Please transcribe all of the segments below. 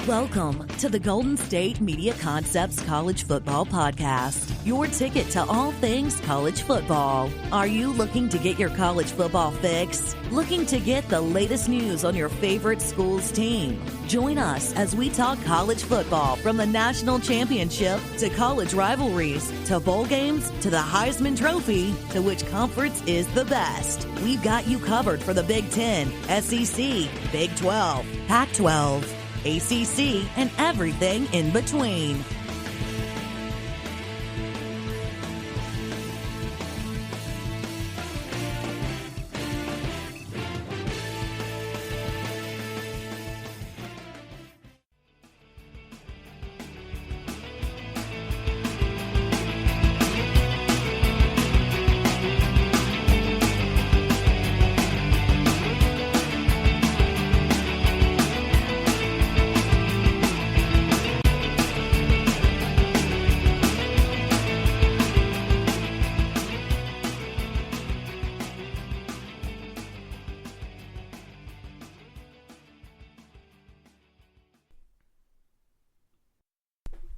Welcome to the Golden State Media Concepts College Football Podcast, your ticket to all things college football. Are you looking to get your college football fix? Looking to get the latest news on your favorite school's team? Join us as we talk college football from the national championship to college rivalries to bowl games to the Heisman Trophy to which conference is the best. We've got you covered for the Big Ten, SEC, Big 12, Pac-12, ACC, and everything in between.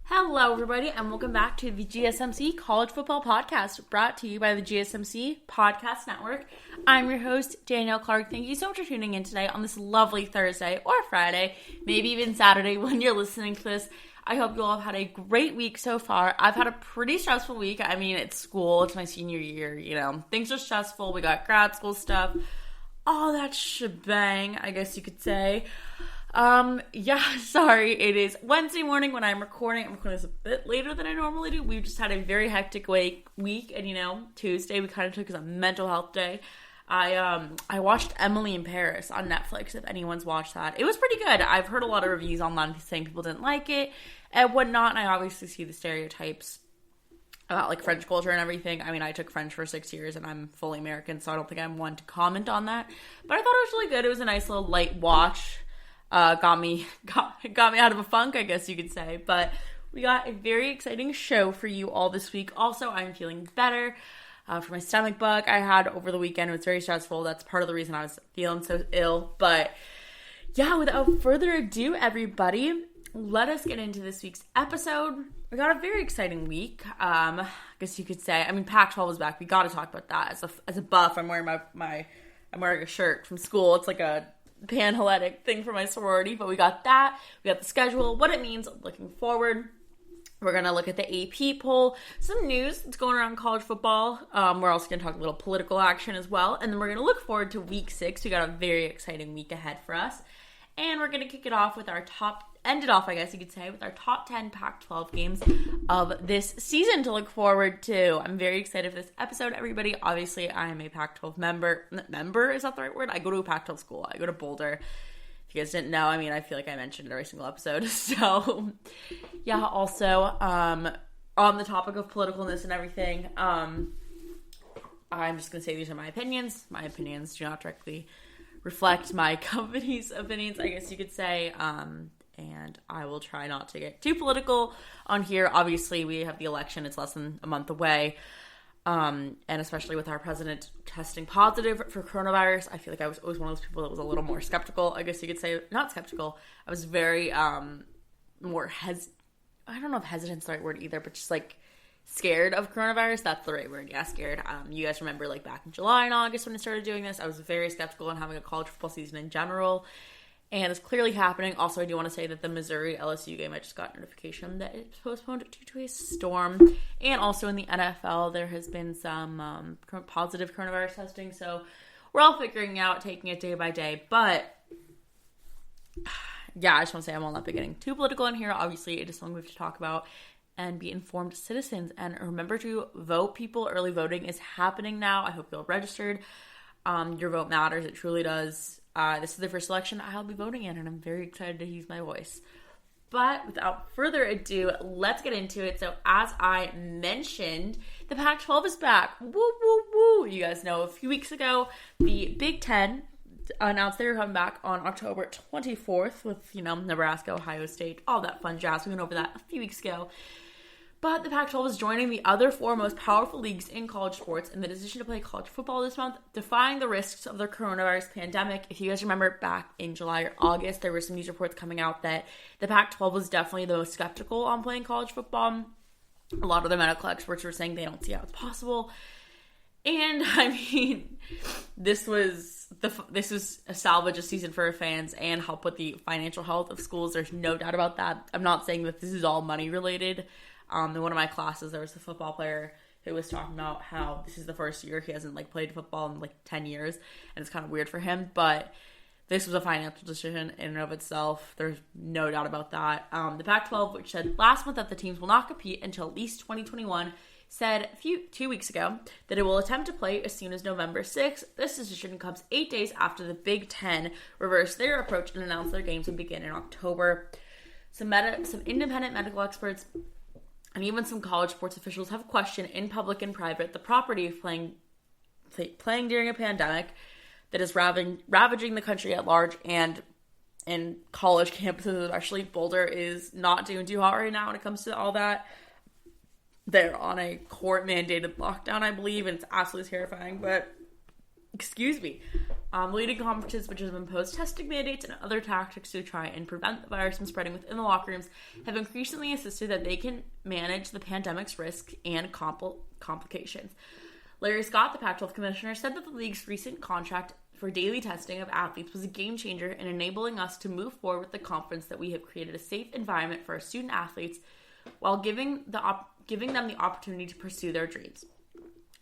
Hello, everybody, and welcome back to the GSMC College Football Podcast, brought to you by the GSMC Podcast Network. I'm your host, Danielle Clark. Thank you so much for tuning in today on this lovely Thursday or Friday, maybe even Saturday when you're listening to this. I hope you all have had a great week so far. I've had a pretty stressful week. I mean, it's school. It's my senior year, you know. Things are stressful. We got grad school stuff. All that shebang, I guess you could say. Sorry, it is Wednesday morning when I'm recording. I'm recording this a bit later than I normally do. We've just had a very hectic week, and you know, Tuesday we kind of took as a mental health day. I watched Emily in Paris on Netflix, if anyone's watched that. It was pretty good. I've heard a lot of reviews online saying people didn't like it and whatnot, and I obviously see the stereotypes about, like, French culture and everything. I mean, I took French for 6 years, and I'm fully American, so I don't think I'm one to comment on that. But I thought it was really good. It was a nice little light watch. Got me out of a funk, I guess you could say. But we got a very exciting show for you all this week. Also, I'm feeling better for my stomach bug I had over the weekend. It was very stressful. That's part of the reason I was feeling so ill. But yeah, without further ado, everybody, let us get into this week's episode. We got a very exciting week, I guess you could say. I mean, Pac-12 is back. We got to talk about that. As a buff, I'm wearing I'm wearing a shirt from school. It's like a Panhellenic thing for my sorority, but we got that. We got the schedule, what it means looking forward. We're going to look at the AP poll, some news that's going around college football. We're also going to talk a little political action as well, and then we're going to look forward to week 6. We got a very exciting week ahead for us, and we're going to kick it off with end it off, I guess you could say, with our top 10 Pac-12 games of this season to look forward to. I'm very excited for this episode, everybody. Obviously, I am a Pac-12 member. Member, is that the right word? I go to a Pac-12 school. I go to Boulder. If you guys didn't know, I mean, I feel like I mentioned it every single episode. So, yeah, also, on the topic of politicalness and everything, I'm just going to say these are my opinions. My opinions do not directly reflect my company's opinions, I guess you could say. And I will try not to get too political on here. Obviously, we have the election. It's less than a month away. And especially with our president testing positive for coronavirus, I feel like I was always one of those people that was a little more skeptical. I guess you could say, not skeptical. I was very more I don't know if hesitant's the right word either, but just like scared of coronavirus. That's the right word. Yeah, scared. You guys remember, like, back in July and August when I started doing this, I was very skeptical on having a college football season in general. And it's clearly happening. Also, I do want to say that the Missouri LSU game, I just got notification that it's postponed due to a storm. And also in the NFL, there has been some positive coronavirus testing. So we're all figuring out, taking it day by day. But yeah, I just want to say I will not be getting too political in here. Obviously, it is something we have to talk about and be informed citizens. And remember to vote, people. Early voting is happening now. I hope you're registered. Your vote matters. It truly does. This is the first election I'll be voting in, and I'm very excited to use my voice. But without further ado, let's get into it. So as I mentioned, the Pac-12 is back. Woo, woo, woo. You guys know a few weeks ago, the Big Ten announced they were coming back on October 24th with, Nebraska, Ohio State, all that fun jazz. We went over that a few weeks ago. But the Pac-12 is joining the other four most powerful leagues in college sports in the decision to play college football this month, defying the risks of the coronavirus pandemic. If you guys remember back in July or August, there were some news reports coming out that the Pac-12 was definitely the most skeptical on playing college football. A lot of the medical experts were saying they don't see how it's possible. And I mean, this was a salvage a season for fans and help with the financial health of schools. There's no doubt about that. I'm not saying that this is all money related. In one of my classes, there was a football player who was talking about how this is the first year he hasn't played football in 10 years, and it's kind of weird for him. But this was a financial decision in and of itself. There's no doubt about that. The Pac-12, which said last month that the teams will not compete until at least 2021, said 2 weeks ago that it will attempt to play as soon as November 6th. This decision comes 8 days after the Big Ten reversed their approach and announced their games would begin in October. Some independent medical experts and even some college sports officials have questioned in public and private the property of playing during a pandemic that is ravaging the country at large, and in college campuses especially. Boulder is not doing too hot right now when it comes to all that. They're on a court-mandated lockdown, I believe, and it's absolutely terrifying, but excuse me. Leading conferences which have imposed testing mandates and other tactics to try and prevent the virus from spreading within the locker rooms have increasingly insisted that they can manage the pandemic's risks and complications. Larry Scott, the Pac-12 commissioner, said that the league's recent contract for daily testing of athletes was a game changer in enabling us to move forward with the confidence that we have created a safe environment for our student athletes while giving them the opportunity to pursue their dreams.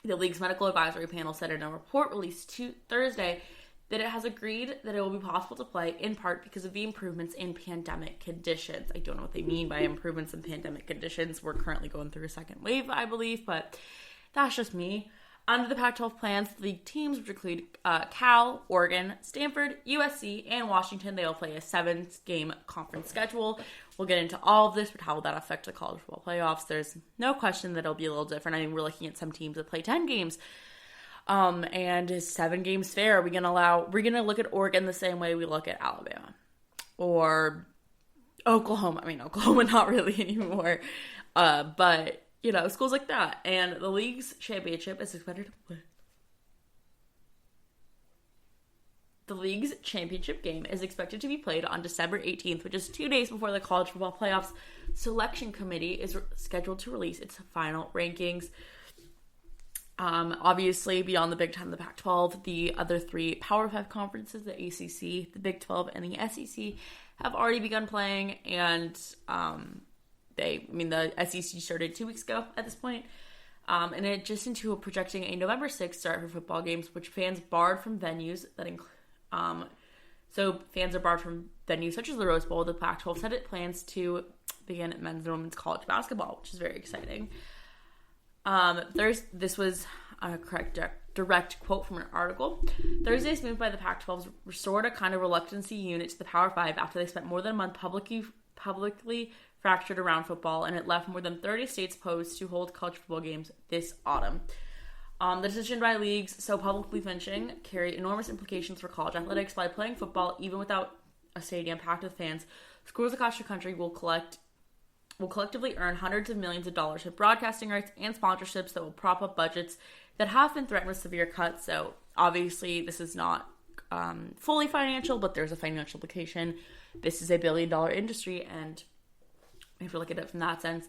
The league's medical advisory panel said in a report released Thursday that it has agreed that it will be possible to play in part because of the improvements in pandemic conditions. I don't know what they mean by improvements in pandemic conditions. We're currently going through a second wave, I believe, but that's just me. Under the Pac-12 plans, the league teams, which include Cal, Oregon, Stanford, USC, and Washington, they will play a 7-game conference schedule. We'll get into all of this, but how will that affect the college football playoffs? There's no question that it'll be a little different. I mean, we're looking at some teams that play 10 games. And is 7 games fair? We're going to look at Oregon the same way we look at Alabama or Oklahoma. I mean, Oklahoma, not really anymore. But, schools like that. And the league's championship is expected to play. The league's championship game is expected to be played on December 18th, which is 2 days before the college football playoffs selection committee is scheduled to release its final rankings. Obviously, beyond the Big Ten and the Pac-12, the other 3 Power 5 conferences, the ACC, the Big 12, and the SEC, have already begun playing, and the SEC started 2 weeks ago at this point. And it just into projecting a November 6th start for football games, which fans barred from venues that include. So fans are barred from venues such as the Rose Bowl. The Pac-12 said it plans to begin men's and women's college basketball, which is very exciting. This was a direct quote from an article. Thursday's move by the Pac-12 restored a kind of reluctancy unit to the Power 5 after they spent more than a month publicly fractured around football, and it left more than 30 states posed to hold college football games this autumn. The decision by leagues so publicly flinching carry enormous implications for college athletics. By playing football, even without a stadium packed with fans, schools across the country will collectively earn hundreds of millions of dollars in broadcasting rights and sponsorships that will prop up budgets that have been threatened with severe cuts. So obviously this is not fully financial, but there's a financial implication. This is a $1 billion industry, and if you look at it from that sense,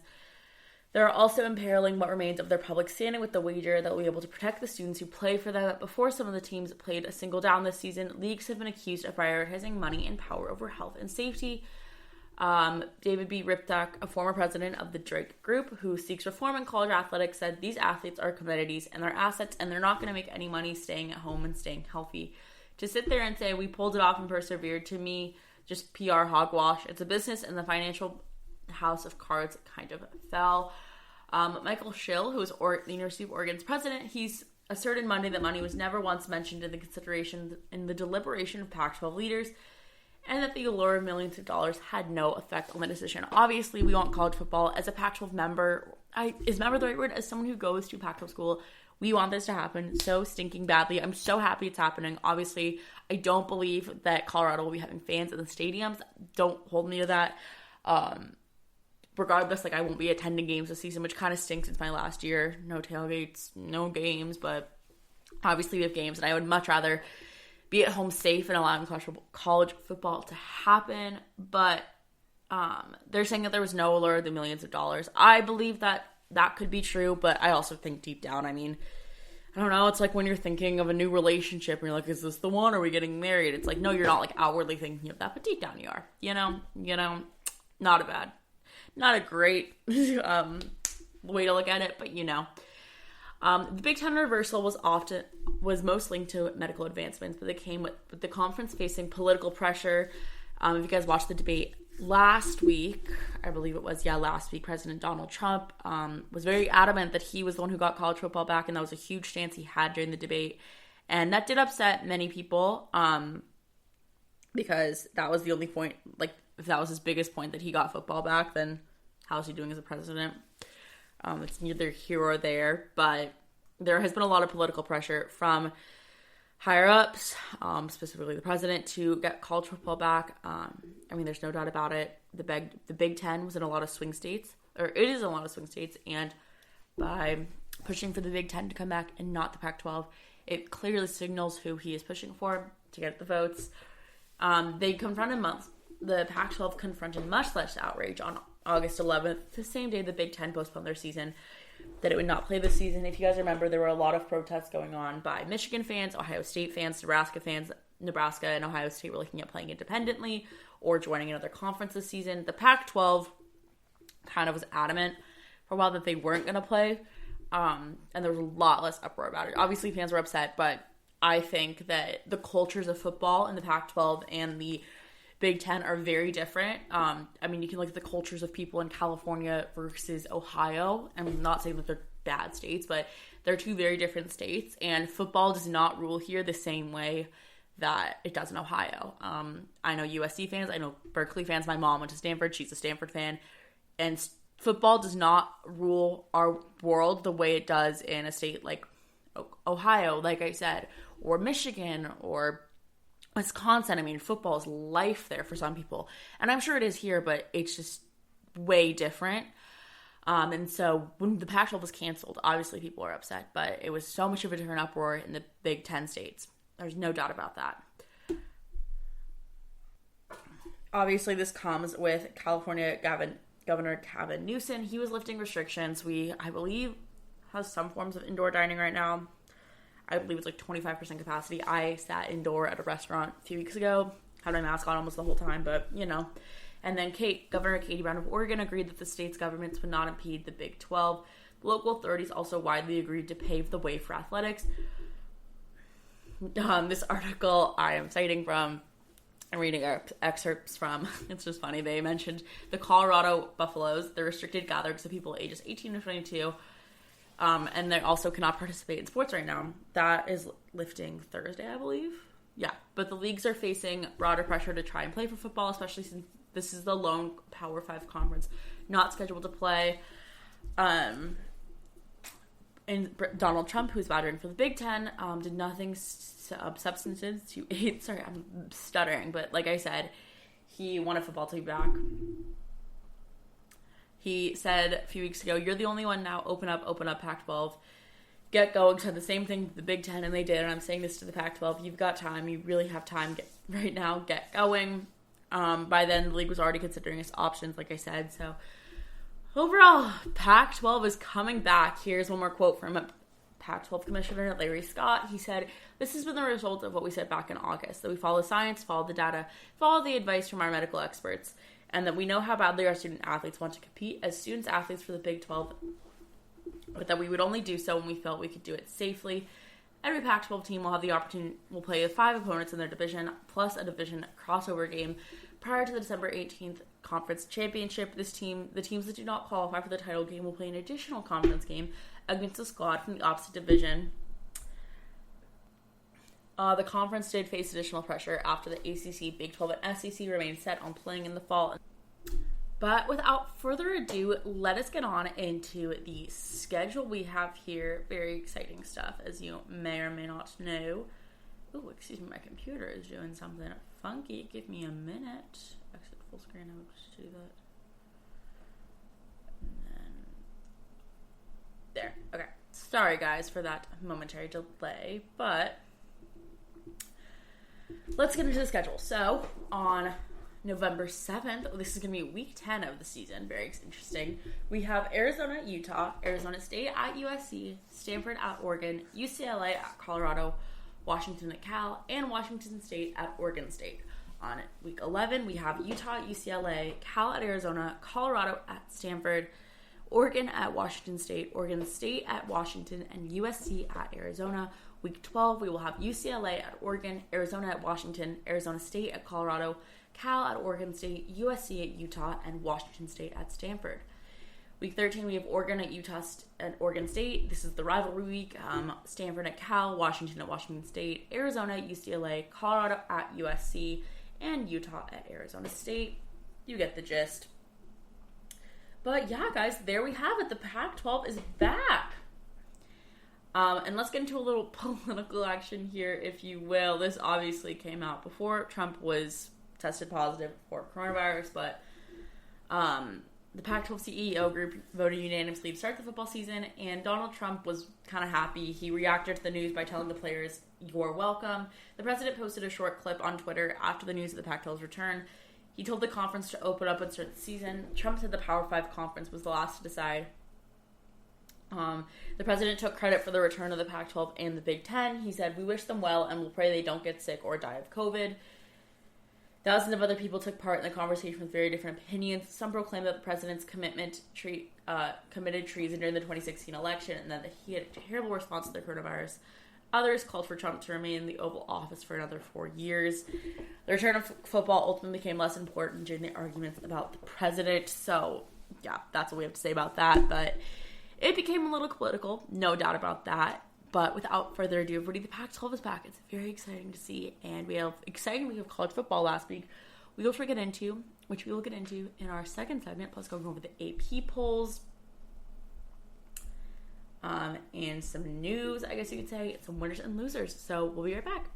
they're also imperiling what remains of their public standing with the wager that will be able to protect the students who play for them. Before some of the teams played a single down this season, leagues have been accused of prioritizing money and power over health and safety. David B. Riptak, a former president of the Drake Group, who seeks reform in college athletics, said these athletes are commodities and they're assets, and they're not going to make any money staying at home and staying healthy. To sit there and say we pulled it off and persevered, to me, just PR hogwash. It's a business, and the financial house of cards kind of fell. Michael Schill, who is the University of Oregon's president, he's asserted Monday that money was never once mentioned in the consideration in the deliberation of Pac-12 leaders, and that the allure of millions of dollars had no effect on the decision. Obviously, we want college football. As a Pac-12 member, is member the right word? As someone who goes to Pac-12 school, we want this to happen so stinking badly. I'm so happy it's happening. Obviously, I don't believe that Colorado will be having fans in the stadiums. Don't hold me to that. regardless, like, I won't be attending games this season, which kind of stinks. It's my last year. No tailgates, no games, but obviously we have games, and I would much rather be at home safe and allowing college football to happen. But they're saying that there was no allure of the millions of dollars. I believe that could be true, but I also think deep down, I mean, I don't know, it's like when you're thinking of a new relationship and you're like, is this the one? Are we getting married? It's like, no, you're not like outwardly thinking of that, but deep down you are, you know, not a great way to look at it, but you know. The Big Ten reversal was most linked to medical advancements, but they came with the conference facing political pressure. If you guys watched the debate last week, I believe it was, last week, President Donald Trump was very adamant that he was the one who got college football back, and that was a huge stance he had during the debate. And that did upset many people because that was the only point, like, if that was his biggest point, that he got football back, then how's he doing as a president? It's neither here or there, but there has been a lot of political pressure from higher ups, specifically the president, to get college football back. I mean, there's no doubt about it. The Big Ten was in a lot of swing states, or it is in a lot of swing states, and by pushing for the Big Ten to come back and not the Pac-12, it clearly signals who he is pushing for to get the votes. The Pac-12 confronted much less outrage on August 11th, the same day the Big Ten postponed their season, that it would not play this season. If you guys remember, there were a lot of protests going on by Michigan fans, Ohio State fans, Nebraska fans. Nebraska and Ohio State were looking at playing independently or joining another conference this season. The Pac-12 kind of was adamant for a while that they weren't going to play, and there was a lot less uproar about it. Obviously, fans were upset, but I think that the cultures of football in the Pac-12 and the Big Ten are very different. I mean, you can look at the cultures of people in California versus Ohio. I'm not saying that they're bad states, but they're two very different states, and football does not rule here the same way that it does in Ohio. I know USC fans, I know Berkeley fans. My mom went to Stanford, she's a Stanford fan, and football does not rule our world the way it does in a state like Ohio, like I said, or Michigan, or Wisconsin. I mean, football is life there for some people. And I'm sure it is here, but it's just way different. And so when the Pac-12 was canceled, obviously people were upset, but it was so much of a different uproar in the Big Ten states. There's no doubt about that. Obviously, this comes with California Governor Gavin Newsom. He was lifting restrictions. I believe, has some forms of indoor dining right now. I believe it's like 25% capacity. I sat indoor at a restaurant a few weeks ago. Had my mask on almost the whole time, but, you know. And then Governor Katie Brown of Oregon agreed that the state's governments would not impede the Big 12. The local authorities also widely agreed to pave the way for athletics. This article I am citing from, I'm reading excerpts from, it's just funny. They mentioned the Colorado Buffaloes, the restricted gatherings of people ages 18 to 22, and they also cannot participate in sports right now. That is lifting Thursday, I believe. Yeah, but the leagues are facing broader pressure to try and play for football, especially since this is the lone Power 5 conference not scheduled to play. And Donald Trump, who's battering for the Big Ten, did nothing substantive to aid. Sorry, I'm stuttering, but like I said, he wanted football to be back. He said a few weeks ago, "You're the only one now. Open up, Pac-12. Get going." Said the same thing to the Big Ten, and they did. And I'm saying this to the Pac-12: you've got time. You really have time right now. Get going. By then, the league was already considering its options, like I said. So overall, Pac-12 is coming back. Here's one more quote from Pac-12 Commissioner Larry Scott. He said, "This has been the result of what we said back in August, that we follow science, follow the data, follow the advice from our medical experts, and that we know how badly our student athletes want to compete as students athletes for the Big 12, but that we would only do so when we felt we could do it safely. Every Pac-12 team will have the opportunity, will play with 5 opponents in their division, plus a division crossover game prior to the December 18th conference championship. The teams that do not qualify for the title game will play an additional conference game against a squad from the opposite division." The conference did face additional pressure after the ACC, Big 12, and SEC remained set on playing in the fall. But without further ado, let us get on into the schedule we have here. Very exciting stuff, as you may or may not know. Oh, excuse me, my computer is doing something funky. Give me a minute. Exit full screen, I would just do There. Okay. Sorry, guys, for that momentary delay, but let's get into the schedule. So, on November 7th, this is going to be week 10 of the season. Very interesting. We have Arizona at Utah, Arizona State at USC, Stanford at Oregon, UCLA at Colorado, Washington at Cal, and Washington State at Oregon State. On week 11, we have Utah at UCLA, Cal at Arizona, Colorado at Stanford, Oregon at Washington State, Oregon State at Washington, and USC at Arizona. Week 12, we will have UCLA at Oregon, Arizona at Washington, Arizona State at Colorado, Cal at Oregon State, USC at Utah, and Washington State at Stanford. Week 13, we have Oregon at Utah and Oregon State. This is the rivalry week. Stanford at Cal, Washington at Washington State, Arizona at UCLA, Colorado at USC, and Utah at Arizona State. You get the gist. But yeah, guys, there we have it. The Pac-12 is back. And let's get into a little political action here, if you will. This obviously came out before Trump was tested positive for coronavirus, but the Pac-12 CEO group voted unanimously to start the football season, and Donald Trump was kind of happy. He reacted to the news by telling the players, "You're welcome." The president posted a short clip on Twitter after the news of the Pac-12's return. He told the conference to open up and start the season. Trump said the Power 5 conference was the last to decide. The president took credit for the return of the Pac-12 and the Big Ten. He said, "We wish them well and we'll pray they don't get sick or die of COVID." Thousands of other people took part in the conversation with very different opinions. Some proclaimed that the president's committed treason during the 2016 election and that he had a terrible response to the coronavirus. Others called for Trump to remain in the Oval Office for another 4 years. The return of football ultimately became less important during the arguments about the president. So, yeah, that's what we have to say about that. But it became a little political, no doubt about that. But without further ado, everybody, the Pac-12 is back. It's very exciting to see. And we have exciting week of college football last week, which we will get into in our second segment, plus going over the AP polls. And some news, I guess you could say, some winners and losers. So we'll be right back.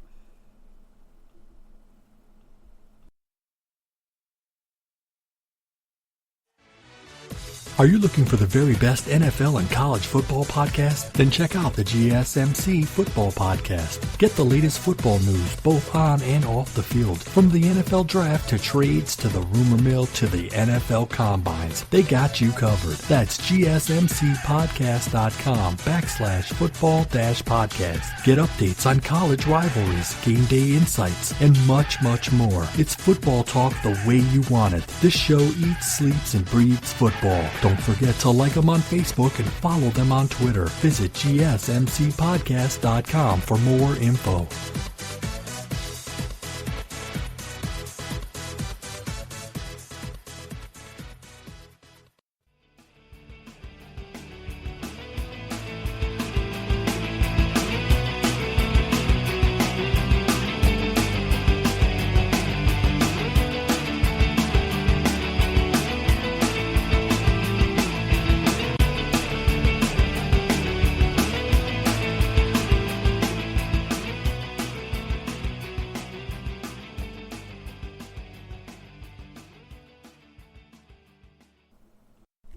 Are you looking for the very best NFL and college football podcast? Then check out the GSMC Football Podcast. Get the latest football news both on and off the field. From the NFL Draft to trades to the rumor mill to the NFL Combines, they got you covered. That's GSMCpodcast.com/football-podcast. Get updates on college rivalries, game day insights, and much, much more. It's football talk the way you want it. This show eats, sleeps, and breathes football. Don't forget to like them on Facebook and follow them on Twitter. Visit GSMCpodcast.com for more info.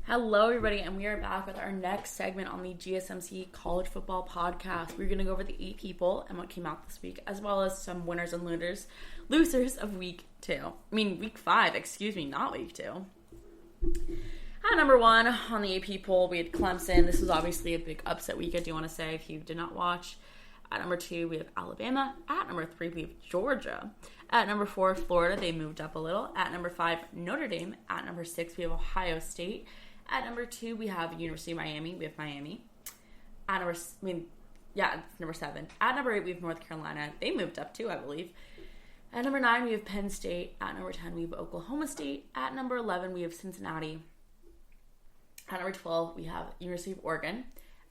Hello, everybody, and we are back with our next segment on the GSMC College Football Podcast. We're going to go over the 8 people and what came out this week, as well as some winners and losers of week 5, not week 2. At number 1 on the AP poll, we had Clemson. This was obviously a big upset week, I do want to say, if you did not watch. At number 2, we have Alabama. At number 3, we have Georgia. At number 4, Florida. They moved up a little. At number 5, Notre Dame. At number 6, we have Ohio State. At number 2, we have University of Miami. We have Miami. At number 7. At number 8, we have North Carolina. They moved up too, I believe. At number 9, we have Penn State. At number 10, we have Oklahoma State. At number 11, we have Cincinnati. At number 12, we have University of Oregon.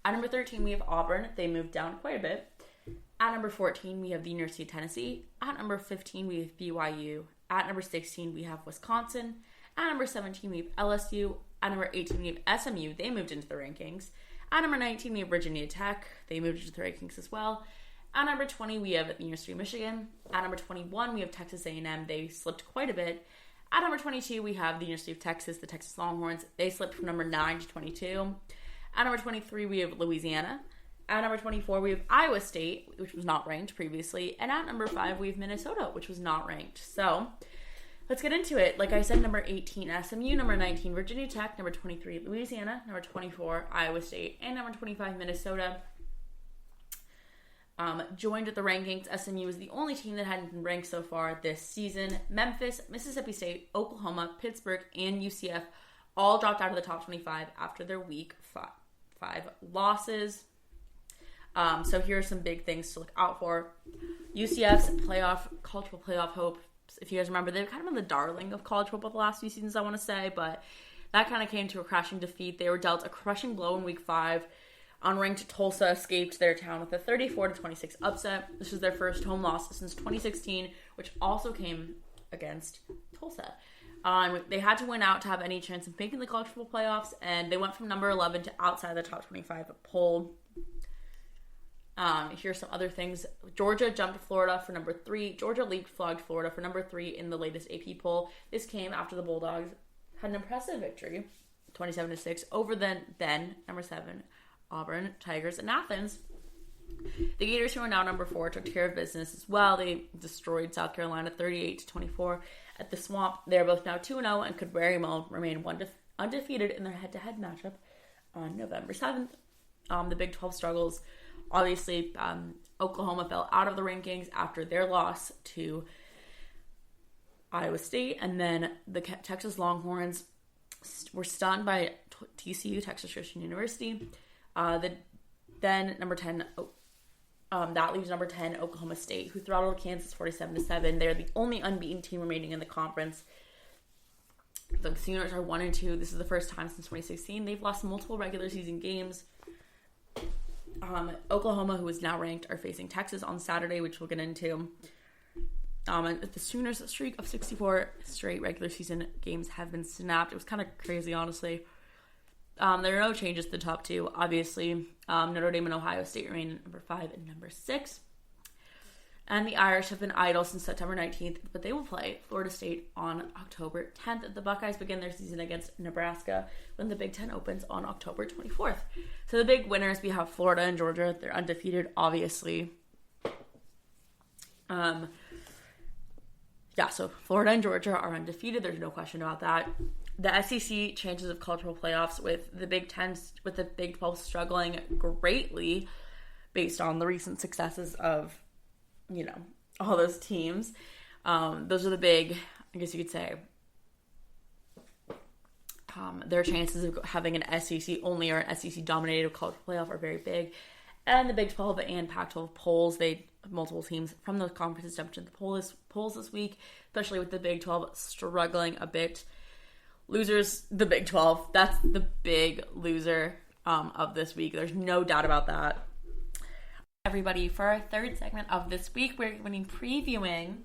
At number 13, we have Auburn. They moved down quite a bit. At number 14, we have the University of Tennessee. At number 15, we have BYU. At number 16, we have Wisconsin. At number 17, we have LSU. At number 18, we have SMU. They moved into the rankings. At number 19, we have Virginia Tech. They moved into the rankings as well. At number 20, we have the University of Michigan. At number 21, we have Texas A&M. They slipped quite a bit. At number 22, we have the University of Texas, the Texas Longhorns. They slipped from number 9 to 22. At number 23, we have Louisiana. At number 24, we have Iowa State, which was not ranked previously. And at number 5, we have Minnesota, which was not ranked. So let's get into it. Like I said, number 18, SMU. Number 19, Virginia Tech. Number 23, Louisiana. Number 24, Iowa State. And number 25, Minnesota. Joined at the rankings. SMU is the only team that hadn't been ranked so far this season. Memphis, Mississippi State, Oklahoma, Pittsburgh, and UCF all dropped out of the top 25 after their week 5 losses. So here are some big things to look out for. UCF's college football playoff hopes. If you guys remember, they've kind of been the darling of college football the last few seasons, I want to say, but that kind of came to a crashing defeat. They were dealt a crushing blow in week 5. Unranked Tulsa escaped their town with a 34-26 upset. This was their first home loss since 2016, which also came against Tulsa. They had to win out to have any chance of making the college football playoffs, and they went from number 11 to outside the top 25 poll. Here's some other things. Georgia jumped Florida for number 3. Georgia leapfrogged Florida for number 3 in the latest AP poll. This came after the Bulldogs had an impressive victory, 27-6, over then number 7, Auburn, Tigers, and Athens. The Gators, who are now number 4, took care of business as well. They destroyed South Carolina 38-24 at the Swamp. They're both now 2-0 and could very well remain undefeated in their head-to-head matchup on November 7th. The Big 12 struggles. Obviously, Oklahoma fell out of the rankings after their loss to Iowa State, and then the Texas Longhorns were stunned by TCU, Texas Christian University. Then number 10, that leaves number 10, Oklahoma State, who throttled Kansas 47-7. They're the only unbeaten team remaining in the conference. The Sooners are 1-2. This is the first time since 2016 they've lost multiple regular season games. Oklahoma, who is now ranked, are facing Texas on Saturday, which we'll get into. The Sooners' streak of 64 straight regular season games have been snapped. It was kind of crazy, honestly. There are no changes to the top 2. Obviously, Notre Dame and Ohio State remain number 5 and number 6. And the Irish have been idle since September 19th, but they will play Florida State on October 10th. The Buckeyes begin their season against Nebraska when the Big Ten opens on October 24th. So the big winners, we have Florida and Georgia. They're undefeated, obviously. So Florida and Georgia are undefeated. There's no question about that. The SEC chances of cultural playoffs with the Big 12 struggling greatly based on the recent successes of, all those teams. Those are the big, I guess you could say, their chances of having an SEC only or an SEC dominated college playoff are very big. And the Big 12 and Pac-12 polls, multiple teams from those conferences jumped into the polls this week, especially with the Big 12 struggling a bit. Losers, the Big 12. That's the big loser of this week. There's no doubt about that. Everybody, for our third segment of this week, we're going to be previewing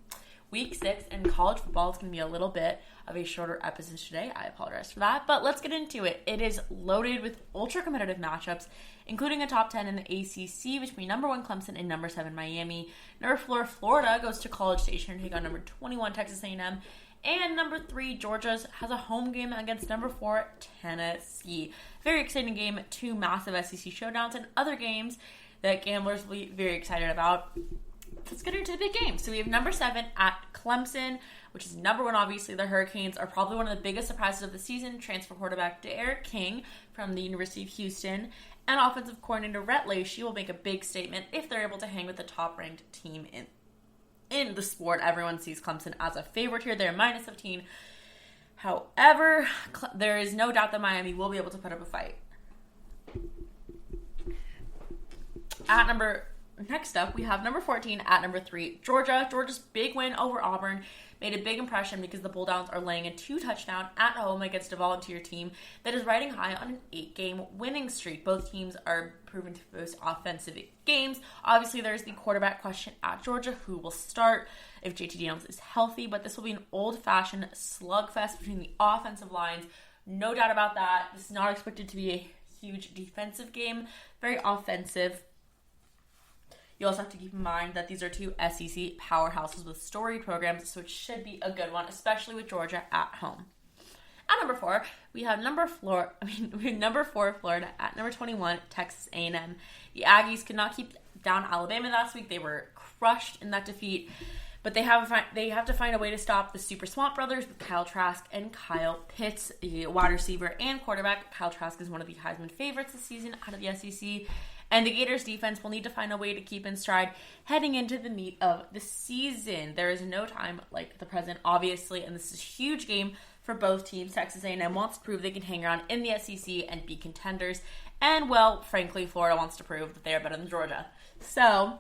Week 6 in college football. It's going to be a little bit of a shorter episode today. I apologize for that, but let's get into it. It is loaded with ultra-competitive matchups, including a top 10 in the ACC between number 1 Clemson and number 7 Miami. Number 4 Florida goes to College Station to take on number 21 Texas A&M. And number 3, Georgia has a home game against number 4, Tennessee. Very exciting game, 2 massive SEC showdowns and other games that gamblers will be very excited about. Let's get into the big game. So we have number 7 at Clemson, which is number 1, obviously. The Hurricanes are probably one of the biggest surprises of the season. Transfer quarterback Derek King from the University of Houston and offensive coordinator Rhett Lashey will make a big statement if they're able to hang with the top-ranked team in the sport. Everyone sees Clemson as a favorite here. They're minus 15. However, there is no doubt that Miami will be able to put up a fight. Next up, we have number 14 at number 3, Georgia. Georgia's big win over Auburn made a big impression because the Bulldogs are laying a 2-touchdown at home against a volunteer team that is riding high on an 8-game winning streak. Both teams are proven to boast offensive games. Obviously, there's the quarterback question at Georgia, who will start if JT Daniels is healthy, but this will be an old-fashioned slugfest between the offensive lines. No doubt about that. This is not expected to be a huge defensive game, very offensive. You also have to keep in mind that these are 2 SEC powerhouses with storied programs, so it should be a good one, especially with Georgia at home. At number 4, we have number 4 Florida. At number 21, Texas A&M. The Aggies could not keep down Alabama last week. They were crushed in that defeat. But they have to find a way to stop the Super Swamp Brothers with Kyle Trask and Kyle Pitts, the wide receiver and quarterback. Kyle Trask is one of the Heisman favorites this season out of the SEC. And the Gators defense will need to find a way to keep in stride heading into the meat of the season. There is no time like the present, obviously, and this is a huge game for both teams. Texas A&M wants to prove they can hang around in the SEC and be contenders. And, well, frankly, Florida wants to prove that they are better than Georgia. So,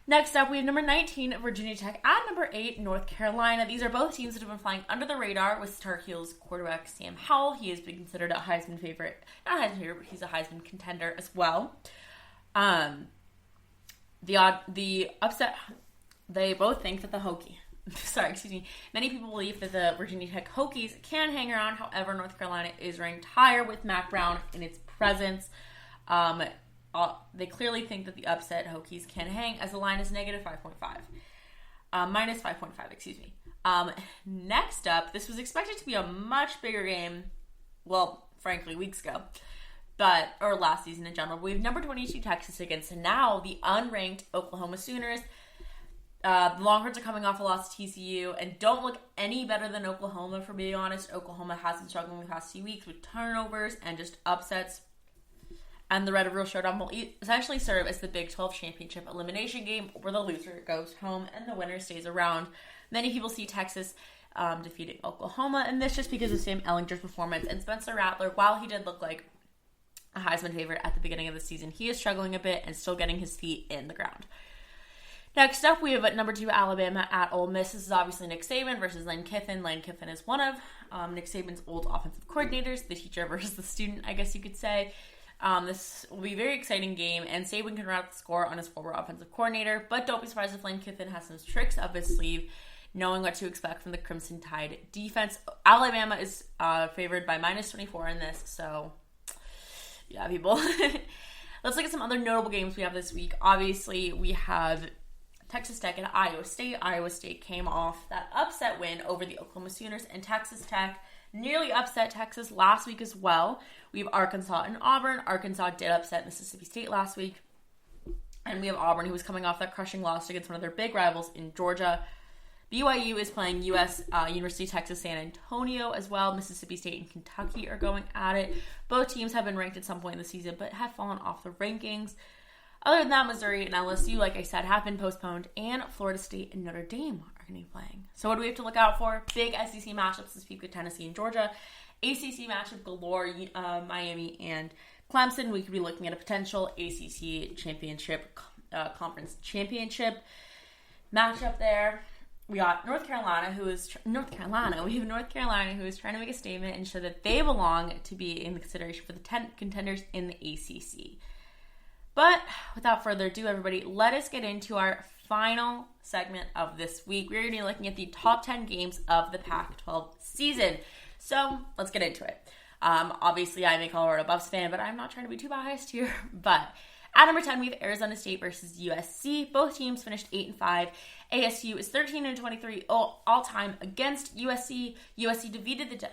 next up, we have number 19, Virginia Tech. At number 8, North Carolina. These are both teams that have been flying under the radar with Tar Heels quarterback Sam Howell. He has been considered a Heisman favorite. Not a Heisman favorite, but he's a Heisman contender as well. The upset, they both think that the many people believe that the Virginia Tech Hokies can hang around. However, North Carolina is ranked higher with Mac Brown in its presence. They clearly think that the upset Hokies can hang, as the line is minus 5.5, excuse me. Next up, this was expected to be a much bigger game, well, frankly, weeks ago, or last season in general. We have number 22 Texas against now the unranked Oklahoma Sooners. The Longhorns are coming off a loss to TCU and don't look any better than Oklahoma, for being honest. Oklahoma has been struggling the past 2 weeks with turnovers and just upsets. And the Red River Showdown will essentially serve as the Big 12 championship elimination game, where the loser goes home and the winner stays around. Many people see Texas defeating Oklahoma, and this just because of Sam Ehlinger's performance. And Spencer Rattler, while he did look like a Heisman favorite at the beginning of the season, he is struggling a bit and still getting his feet in the ground. Next up, we have at number 2, Alabama at Ole Miss. This is obviously Nick Saban versus Lane Kiffin. Lane Kiffin is one of Nick Saban's old offensive coordinators, the teacher versus the student, I guess you could say. This will be a very exciting game, and Saban can run out the score on his former offensive coordinator, but don't be surprised if Lane Kiffin has some tricks up his sleeve, knowing what to expect from the Crimson Tide defense. Alabama is favored by minus 24 in this, so yeah, people. Let's look at some other notable games we have this week. Obviously, we have Texas Tech and Iowa State. Iowa State came off that upset win over the Oklahoma Sooners, and Texas Tech nearly upset Texas last week as well. We have Arkansas and Auburn. Arkansas did upset Mississippi State last week. And we have Auburn, who was coming off that crushing loss against one of their big rivals in Georgia. BYU is playing University of Texas San Antonio as well. Mississippi State and Kentucky are going at it. Both teams have been ranked at some point in the season, but have fallen off the rankings. Other than that, Missouri and LSU, like I said, have been postponed, and Florida State and Notre Dame are going to be playing. So what do we have to look out for? Big SEC matchups this week with Tennessee and Georgia. ACC matchup galore, Miami and Clemson. We could be looking at a potential ACC championship, conference championship matchup there. We got North Carolina, who is trying to make a statement and show that they belong to be in the consideration for the 10 contenders in the ACC. But without further ado, everybody, let us get into our final segment of this week. We're going to be looking at the top 10 games of the Pac-12 season. So let's get into it. Obviously, I'm a Colorado Buffs fan, but I'm not trying to be too biased here. But at number 10, we have Arizona State versus USC. Both teams finished 8-5. ASU is 13-23 all-time against USC. USC defeated the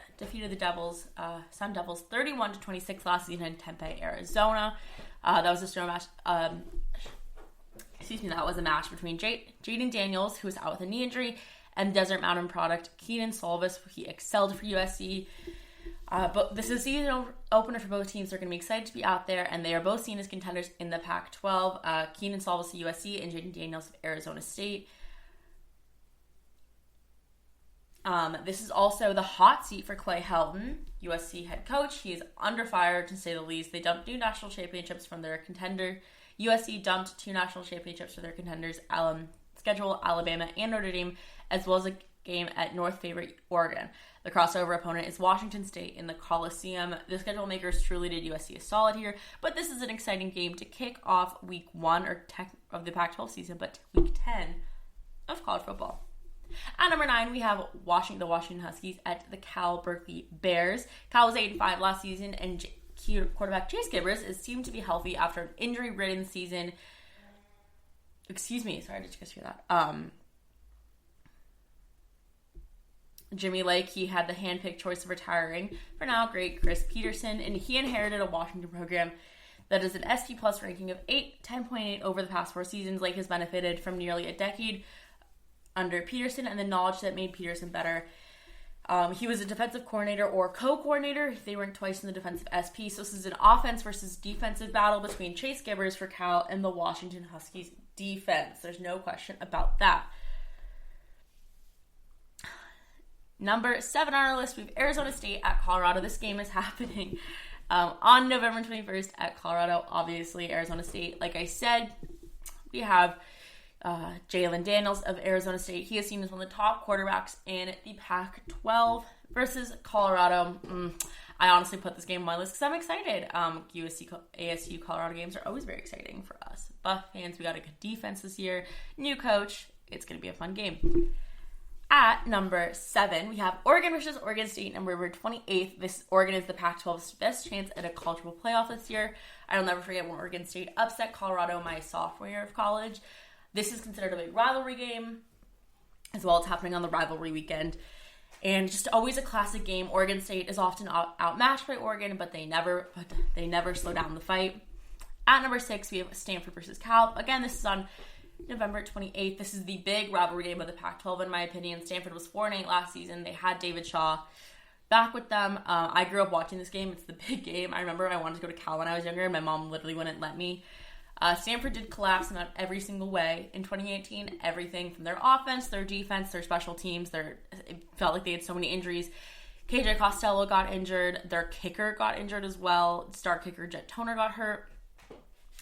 Sun Devils 31-26 last season in Tempe, Arizona. That was a match. That was a match between Jaden Daniels, who was out with a knee injury, and Desert Mountain product Keenan Solvis. He excelled for USC. But this is a season opener for both teams. They're going to be excited to be out there, and they are both seen as contenders in the Pac-12. Keenan Solvis of USC and Jaden Daniels of Arizona State. This is also the hot seat for Clay Helton, USC head coach. He is under fire, to say the least. They dumped 2 national championships from their contender. USC dumped 2 national championships for their contenders, schedule Alabama and Notre Dame, as well as a game at North favorite Oregon. The crossover opponent is Washington State in the Coliseum. The schedule makers truly did USC a solid here, but this is an exciting game to kick off week 1 of the Pac-12 season, but week 10 of college football. At number 9, we have the Washington Huskies at the Cal Berkeley Bears. Cal was 8-5 last season, and quarterback Chase Gibbers is seemed to be healthy after an injury-ridden season. Excuse me, sorry, did you guys hear that? Jimmy Lake, he had the handpicked choice of retiring for now great Chris Peterson, and he inherited a Washington program that is an SP Plus ranking of 10.8 over the past 4 seasons. Lake has benefited from nearly a decade under Peterson and the knowledge that made Peterson better. He was a defensive coordinator or co-coordinator. They ranked twice in the defensive SP. So this is an offense versus defensive battle between Chase Gibbers for Cal and the Washington Huskies defense. There's no question about that. Number 7 on our list, we have Arizona State at Colorado. This game is happening on November 21st at Colorado. Obviously, Arizona State, like I said, we have Jalen Daniels of Arizona State. He is seen as one of the top quarterbacks in the Pac-12 versus Colorado. I honestly put this game on my list because I'm excited. USC, ASU, Colorado games are always very exciting for us. Buff fans, we got a good defense this year. New coach. It's going to be a fun game. At number 7, we have Oregon versus Oregon State, November 28th. This Oregon is the Pac-12's best chance at a college football playoff this year. I'll never forget when Oregon State upset Colorado my sophomore year of college. This is considered a big rivalry game as well. It's happening on the rivalry weekend. And just always a classic game. Oregon State is often outmatched by Oregon, but they never slow down the fight. At number 6, we have Stanford versus Cal. Again, this is on November 28th. This is the big rivalry game of the Pac-12 in my opinion. Stanford was 4-8 last season. They had David Shaw back with them. I grew up watching this game. It's the big game. I remember I wanted to go to Cal when I was younger, and my mom literally wouldn't let me. Stanford did collapse in every single way in 2018. Everything from their offense, their defense, their special teams. It felt like they had so many injuries. KJ Costello got injured. Their kicker got injured as well. Star kicker Jet Toner got hurt.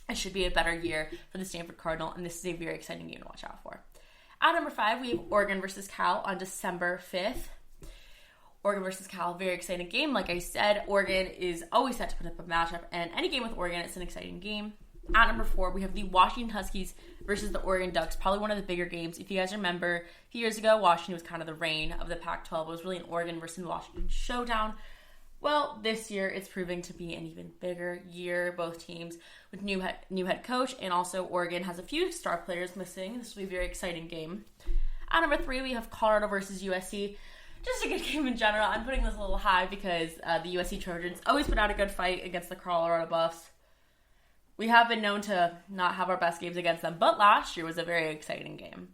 It should be a better year for the Stanford Cardinal, and this is a very exciting game to watch out for. At number 5, we have Oregon versus Cal on December 5th. Oregon versus Cal, very exciting game. Like I said, Oregon is always set to put up a matchup, and any game with Oregon, it's an exciting game. At number 4, we have the Washington Huskies versus the Oregon Ducks, probably one of the bigger games. If you guys remember, a few years ago, Washington was kind of the reign of the Pac-12. It was really an Oregon versus Washington showdown. Well, this year it's proving to be an even bigger year. Both teams with new head coach, and also Oregon has a few star players missing. This will be a very exciting game. At number 3, we have Colorado versus USC. Just a good game in general. I'm putting this a little high because the USC Trojans always put out a good fight against the Colorado Buffs. We have been known to not have our best games against them, but last year was a very exciting game.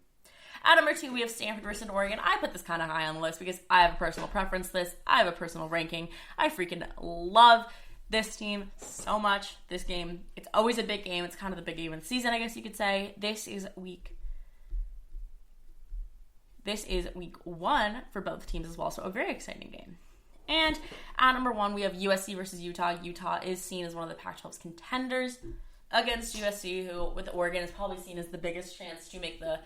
At number 2, we have Stanford versus Oregon. I put this kind of high on the list because I have a personal preference to this. I have a personal ranking. I freaking love this team so much. This game, it's always a big game. It's kind of the big game of the season, I guess you could say. This is week 1 for both teams as well, so a very exciting game. And at number 1, we have USC versus Utah. Utah is seen as one of the Pac-12's contenders against USC, who with Oregon is probably seen as the biggest chance to make the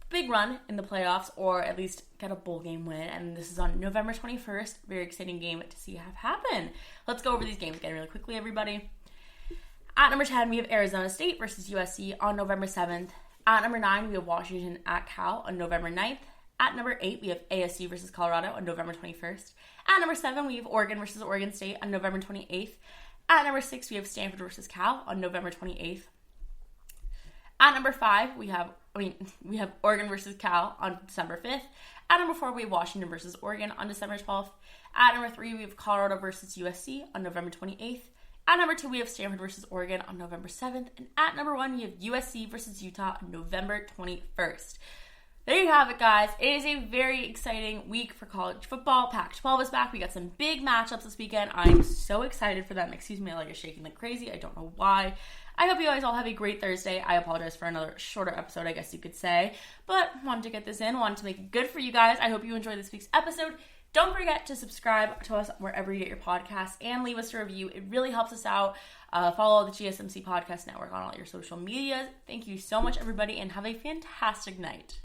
big run in the playoffs or at least get a bowl game win. And this is on November 21st. Very exciting game to see have happen. Let's go over these games again really quickly, everybody. At number 10, we have Arizona State versus USC on November 7th. At number 9, we have Washington at Cal on November 9th. At number 8, we have ASU versus Colorado on November 21st. At number 7, we have Oregon versus Oregon State on November 28th. At number 6, we have Stanford versus Cal on November 28th. At number 5, we have Oregon versus Cal on December 5th. At number 4, we have Washington versus Oregon on December 12th. At number 3, we have Colorado versus USC on November 28th. At number 2, we have Stanford versus Oregon on November 7th. And at number 1, we have USC versus Utah on November 21st. There you have it, guys. It is a very exciting week for college football. Pac-12 is back. We got some big matchups this weekend. I'm so excited for them. Excuse me, my leg is shaking like crazy. I don't know why. I hope you guys all have a great Thursday. I apologize for another shorter episode, I guess you could say. But wanted to get this in. Wanted to make it good for you guys. I hope you enjoyed this week's episode. Don't forget to subscribe to us wherever you get your podcasts and leave us a review. It really helps us out. Follow the GSMC Podcast Network on all your social media. Thank you so much, everybody, and have a fantastic night.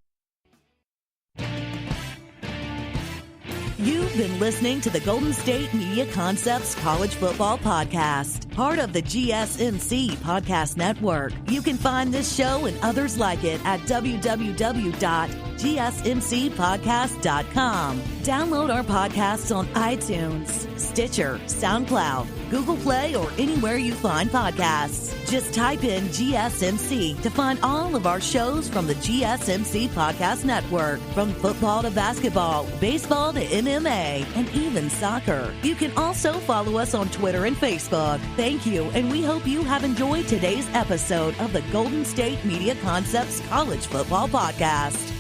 You've been listening to the Golden State Media Concepts College Football Podcast, part of the GSMC Podcast Network. You can find this show and others like it at www.gsmcpodcast.com. Download our podcasts on iTunes, Stitcher, SoundCloud, Google Play, or anywhere you find podcasts. Just type in GSMC to find all of our shows from the GSMC Podcast Network. From football to basketball, baseball to MMA, and even soccer. You can also follow us on Twitter and Facebook. Thank you, and we hope you have enjoyed today's episode of the Golden State Media Concepts College Football Podcast.